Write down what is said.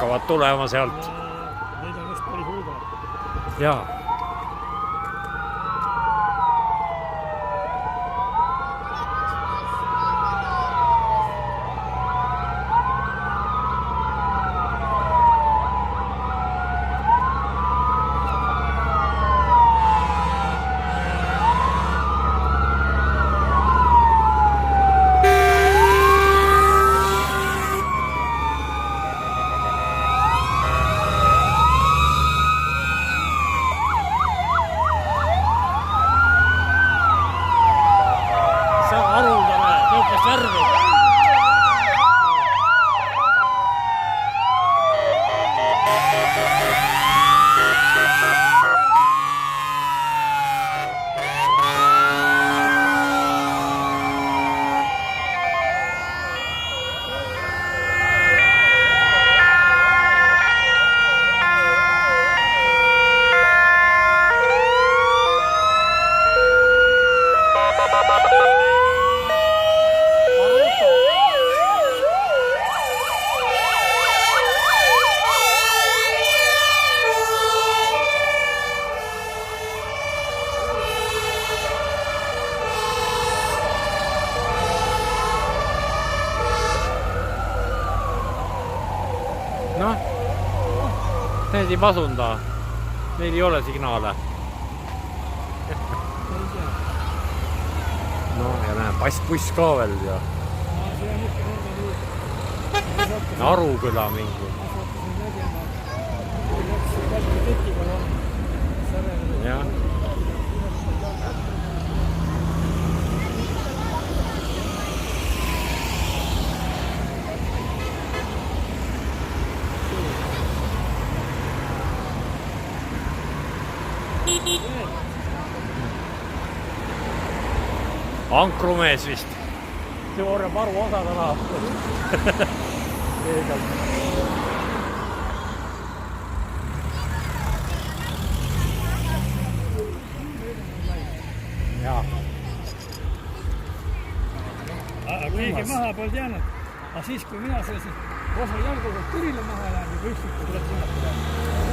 hakkavad tulema sealt. Neid on vist päris hulga. Jaa. Noh, need ei pasunda, neil ei ole signaale. No ja näe, buss ka veel ja Aruküla mingi. Jah. Ankrumees vist. See orjab aru osa täna. Jaa. Aga keegi maha polnud jäänud. Aga siis, kui mina sõisin Rosa jalgusest Türile maha jäänud, juba üksikku tuleb sinna.